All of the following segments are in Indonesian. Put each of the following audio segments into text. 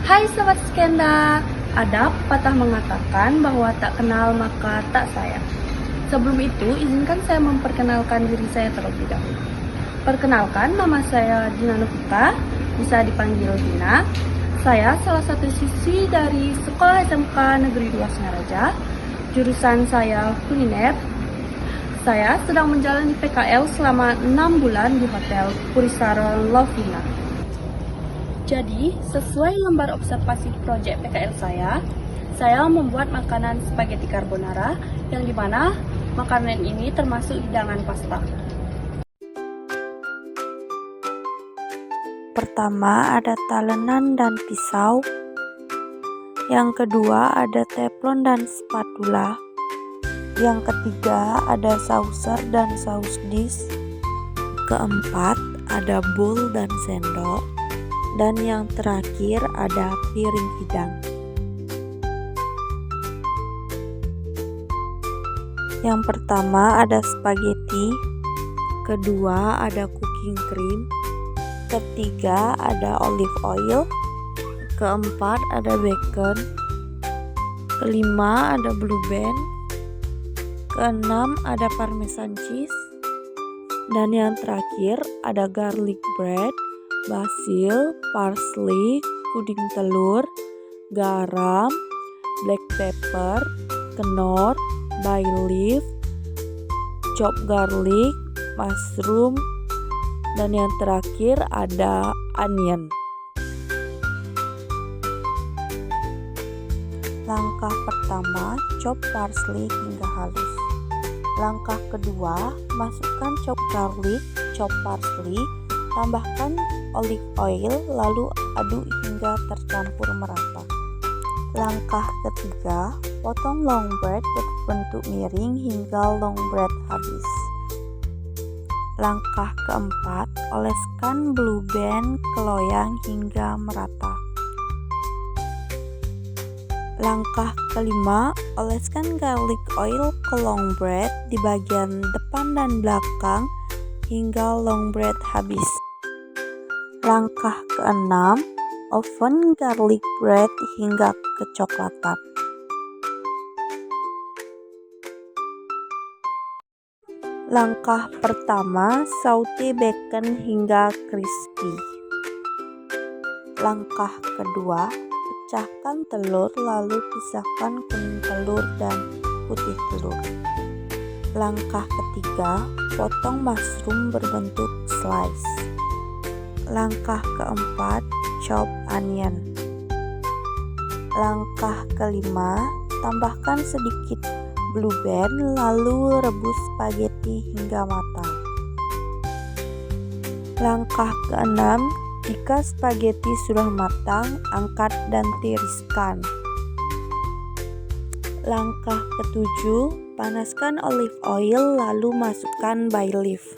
Hai Sobat Skenda, ada pepatah mengatakan bahwa tak kenal maka tak sayang. Sebelum itu, izinkan saya memperkenalkan diri saya terlebih dahulu. Perkenalkan, nama saya Dina Novita, bisa dipanggil Dina. Saya salah satu siswi dari Sekolah SMK Negeri 2 Singaraja. Jurusan saya kuliner. Saya sedang menjalani PKL selama 6 bulan di Hotel Purisara Lovina. Jadi, sesuai lembar observasi proyek PKL saya membuat makanan spaghetti carbonara yang dimana makanan ini termasuk hidangan pasta. Pertama ada talenan dan pisau. Yang kedua ada teflon dan spatula. Yang ketiga ada saucer dan saus dish. Keempat ada bowl dan sendok. Dan yang terakhir ada piring hidang. Yang pertama ada spaghetti, kedua ada cooking cream, ketiga ada olive oil, keempat ada bacon, kelima ada blue band, keenam ada parmesan cheese, dan yang terakhir ada garlic bread, basil, parsley, kuning telur, garam, black pepper, kenor, bay leaf, chopped garlic, mushroom, dan yang terakhir ada onion. Langkah pertama, chop parsley hingga halus. Langkah kedua, masukkan chop garlic, chop parsley, tambahkan olive oil, lalu aduk hingga tercampur merata. Langkah ketiga, potong long bread berbentuk miring hingga long bread habis. Langkah keempat, oleskan blue band ke loyang hingga merata. Langkah kelima, oleskan garlic oil ke long bread di bagian depan dan belakang hingga long bread habis. Langkah keenam, oven garlic bread hingga kecoklatan. Langkah pertama, saute bacon hingga crispy. Langkah kedua, pecahkan telur lalu pisahkan kuning telur dan putih telur. Langkah ketiga, potong mushroom berbentuk slice. Langkah keempat, chop onion. Langkah kelima, tambahkan sedikit blue band lalu rebus spaghetti hingga matang. Langkah keenam, jika spaghetti sudah matang, angkat dan tiriskan. Langkah ketujuh, panaskan olive oil lalu masukkan bay leaf.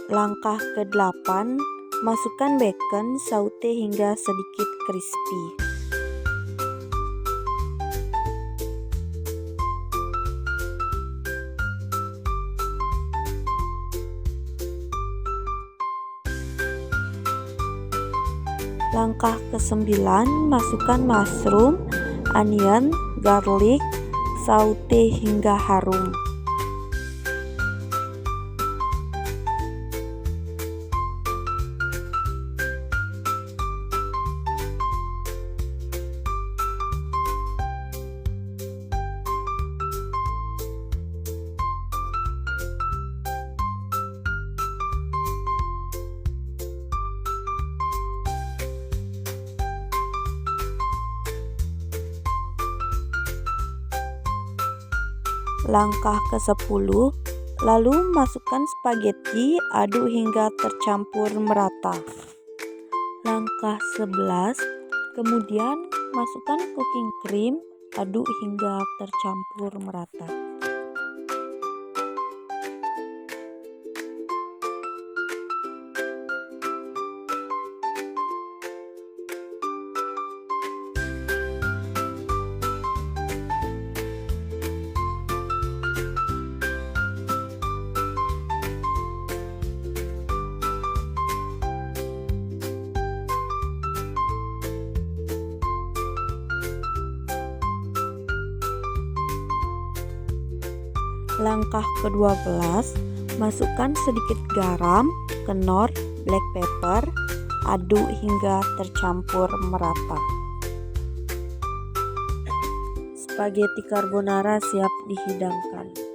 Langkah ke-8, masukkan bacon, saute hingga sedikit crispy. Langkah ke-9, masukkan mushroom, onion, garlic, saute hingga harum. Langkah ke-10, lalu masukkan spaghetti, aduk hingga tercampur merata. Langkah 11, kemudian masukkan cooking cream, aduk hingga tercampur merata. Langkah ke-12, masukkan sedikit garam, kenor, black pepper, aduk hingga tercampur merata. Spaghetti carbonara siap dihidangkan.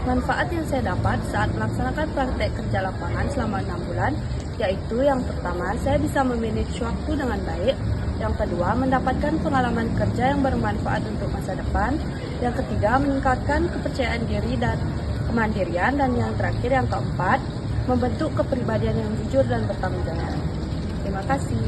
Manfaat yang saya dapat saat melaksanakan praktek kerja lapangan selama 6 bulan, yaitu yang pertama, saya bisa memanage waktu dengan baik. Yang kedua, mendapatkan pengalaman kerja yang bermanfaat untuk masa depan. Yang ketiga, meningkatkan kepercayaan diri dan kemandirian. Dan yang terakhir, yang keempat, membentuk kepribadian yang jujur dan bertanggung jawab. Terima kasih.